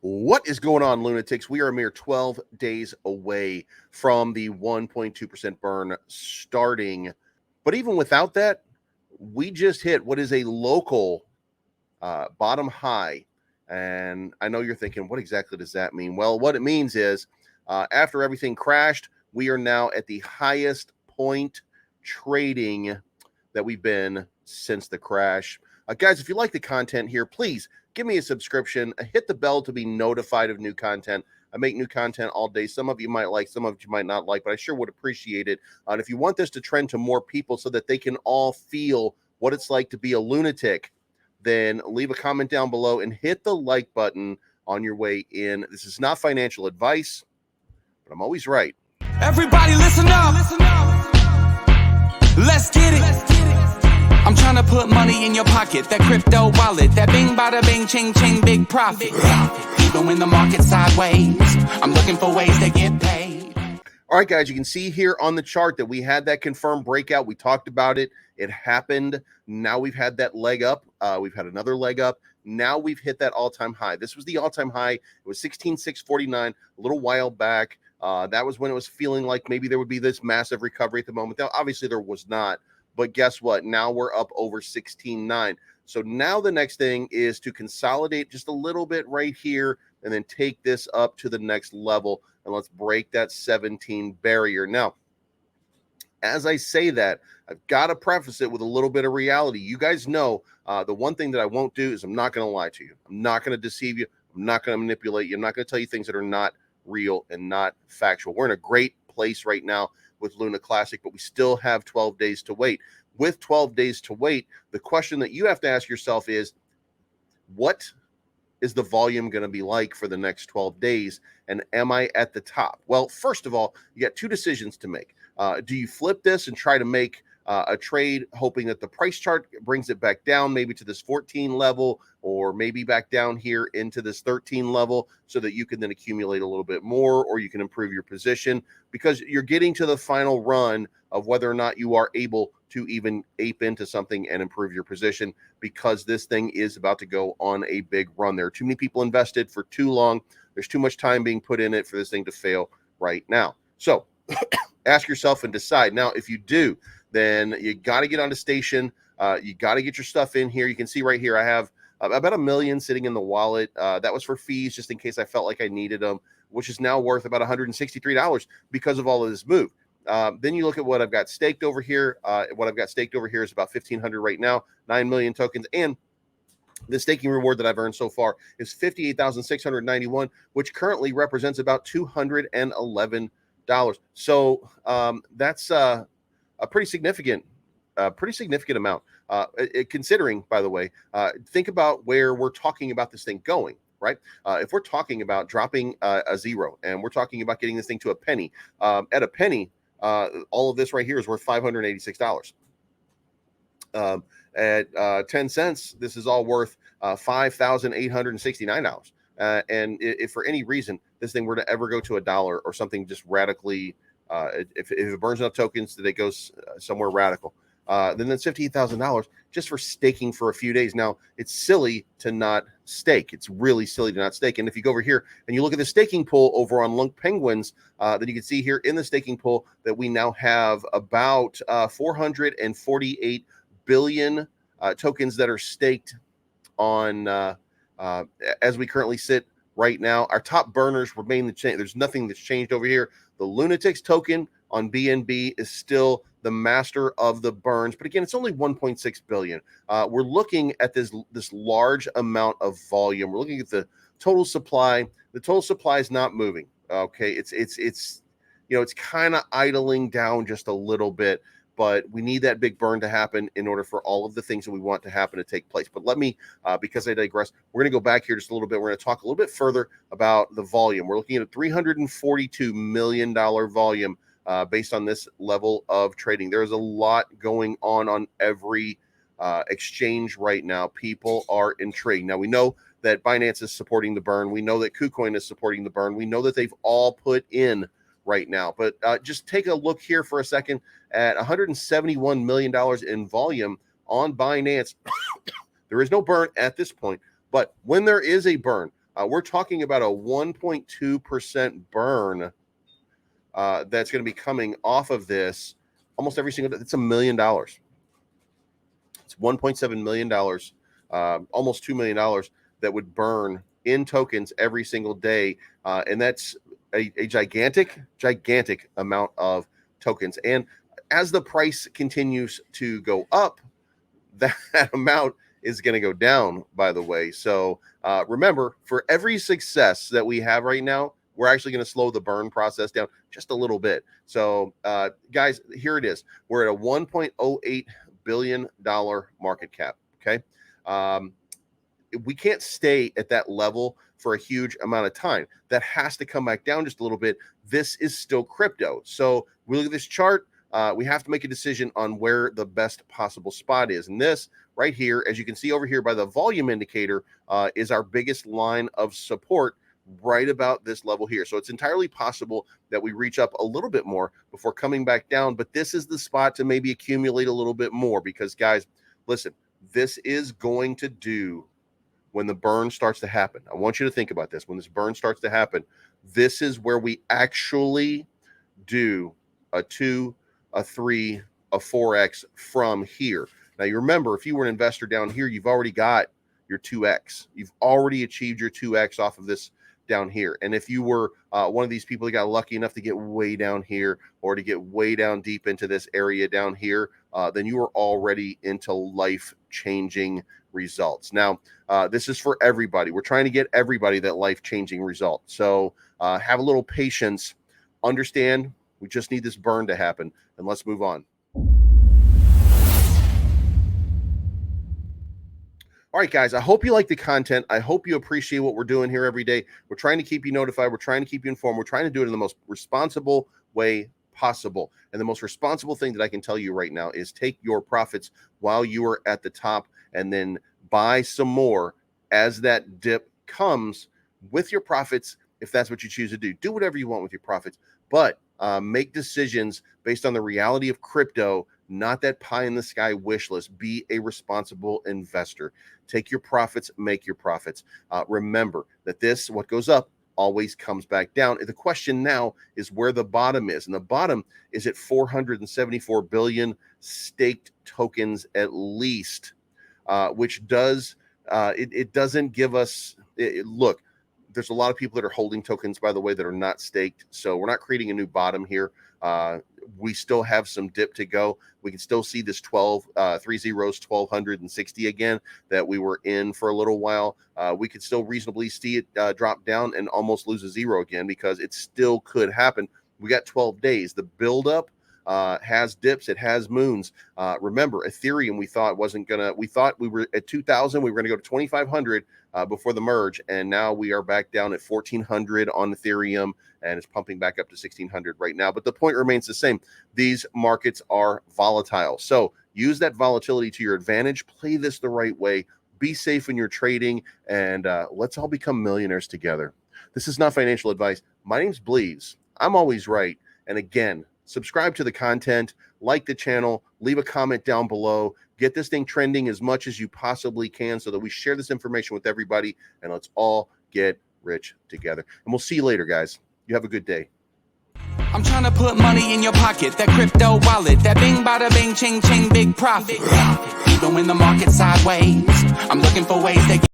What is going on, lunatics? We are a mere 12 days away from the 1.2% burn starting. But even without that, we just hit what is a local bottom high. And I know you're thinking, what exactly does that mean? Well, what it means is after everything crashed, we are now at the highest point trading that we've been since the crash. Guys, if you like the content here, please give me a subscription, hit the bell to be notified of new content. I make new content all day. Some of you might like, some of you might not like, but I sure would appreciate it. And if you want this to trend to more people so that they can all feel what it's like to be a lunatic, then leave a comment down below and hit the like button on your way in. This is not financial advice, but I'm always right. Everybody listen up. Let's get it. I'm trying to put money in your pocket, that crypto wallet, that bing bada bing ching ching big profit. Even when the market's sideways, I'm looking for ways to get paid. All right, guys, you can see here on the chart that we had that confirmed breakout. We talked about it. It happened. Now we've had that leg up. We've had another leg up. Now we've hit that all-time high. This was the all-time high. It was 16,649 a little while back. That was when it was feeling like maybe there would be this massive recovery at the moment. Now, obviously, there was not. But guess what? Now we're up over 16.9. So now the next thing is to consolidate just a little bit right here and then take this up to the next level. And let's break that 17 barrier. Now, as I say that, I've got to preface it with a little bit of reality. You guys know the one thing that I won't do is I'm not going to lie to you. I'm not going to deceive you. I'm not going to manipulate you. I'm not going to tell you things that are not real and not factual. We're in a great place right now with Luna Classic, but we still have 12 days to wait. With 12 days to wait, the question that you have to ask yourself is, what is the volume going to be like for the next 12 days? And am I at the top? Well, first of all, you got two decisions to make. Do you flip this and try to make a trade hoping that the price chart brings it back down maybe to this 14 level or maybe back down here into this 13 level so that you can then accumulate a little bit more, or you can improve your position because you're getting to the final run of whether or not you are able to even ape into something and improve your position, because this thing is about to go on a big run. There are too many people invested for too long. There's too much time being put in it for this thing to fail right now. So ask yourself and decide. Now, if you do, then you got to get on the station. You got to get your stuff in here. You can see right here, I have about $1 million sitting in the wallet. That was for fees, just in case I felt like I needed them, which is now worth about $163 because of all of this move. Then you look at what I've got staked over here. What I've got staked over here is about 1,500 right now, 9 million tokens. And the staking reward that I've earned so far is 58,691, which currently represents about $211. So that's a pretty significant amount. Considering, by the way, think about where we're talking about this thing going, right? If we're talking about dropping a zero and we're talking about getting this thing to a penny, at a penny, all of this right here is worth $586. At 10 cents, this is all worth $5,869. And if for any reason this thing were to ever go to $1 or something just radically, if it burns enough tokens that it goes somewhere radical, then that's $58,000 just for staking for a few days. Now, it's silly to not stake. It's really silly to not stake. And if you go over here and you look at the staking pool over on Lunc Penguins, then you can see here in the staking pool that we now have about 448 billion tokens that are staked on as we currently sit right now. Our top burners remain the same. There's nothing that's changed over here. The Lunatics token on BNB is still the master of the burns, but again, it's only 1.6 billion. We're looking at this large amount of volume. We're looking at the total supply. The total supply is not moving. Okay, it's you know, it's kind of idling down just a little bit, but we need that big burn to happen in order for all of the things that we want to happen to take place. But let me, because I digress, we're going to go back here just a little bit. We're going to talk a little bit further about the volume. We're looking at a $342 million volume based on this level of trading. There's a lot going on every exchange right now. People are intrigued. Now, we know that Binance is supporting the burn. We know that KuCoin is supporting the burn. We know that they've all put in right now. But just take a look here for a second at $171 million in volume on Binance. There is no burn at this point, but when there is a burn, We're talking about a 1.2% burn that's going to be coming off of this almost every single day. It's $1 million. It's $1.7 million, almost $2 million that would burn in tokens every single day. And that's a gigantic amount of tokens. And as the price continues to go up, that amount is going to go down, by the way. So remember, for every success that we have right now, we're actually going to slow the burn process down just a little bit. So guys, here it is. We're at a $1.08 billion market cap. Okay. We can't stay at that level for a huge amount of time. That has to come back down just a little bit. This is still crypto. So we look at this chart. We have to make a decision on where the best possible spot is. And this right here, as you can see over here by the volume indicator, is our biggest line of support right about this level here. So it's entirely possible that we reach up a little bit more before coming back down. But this is the spot to maybe accumulate a little bit more because, guys, listen, this is going to do when the burn starts to happen. I want you to think about this. When this burn starts to happen, this is where we actually do a 2, a 3, a 4x from here. Now, you remember, if you were an investor down here, you've already got your 2x. You've already achieved your 2x off of this down here. And if you were one of these people that got lucky enough to get way down here or to get way down deep into this area down here, then you are already into life-changing results. Now, this is for everybody. We're trying to get everybody that life-changing result. So have a little patience. Understand, we just need this burn to happen. And let's move on. All right, guys, I hope you like the content. I hope you appreciate what we're doing here every day. We're trying to keep you notified. We're trying to keep you informed. We're trying to do it in the most responsible way possible. And the most responsible thing that I can tell you right now is take your profits while you are at the top and then buy some more as that dip comes with your profits. If that's what you choose to do, do whatever you want with your profits, but make decisions based on the reality of crypto, not that pie in the sky wish list. Be a responsible investor. Take your profits, make your profits. Remember that what goes up always comes back down. The question now is where the bottom is. And the bottom is at 474 billion staked tokens at least, which does, it doesn't give us, look, there's a lot of people that are holding tokens, by the way, that are not staked. So we're not creating a new bottom here. We still have some dip to go. We can still see this 1260 again that we were in for a little while. We could still reasonably see it drop down and almost lose a zero again because it still could happen. We got 12 days. The buildup has dips, it has moons. Remember, Ethereum, we thought we were at 2,000, we were going to go to 2,500 before the merge, and now we are back down at 1,400 on Ethereum, and it's pumping back up to 1,600 right now. But the point remains the same. These markets are volatile. So use that volatility to your advantage. Play this the right way. Be safe when you're trading, and let's all become millionaires together. This is not financial advice. My name's Bleeves. I'm always right. And again, subscribe to the content, like the channel, leave a comment down below, get this thing trending as much as you possibly can so that we share this information with everybody, and let's all get rich together. And we'll see you later, guys. You have a good day. I'm trying to put money in your pocket, that crypto wallet, that bing bada bing ching ching big profit. Even when the market's sideways, I'm looking for ways to get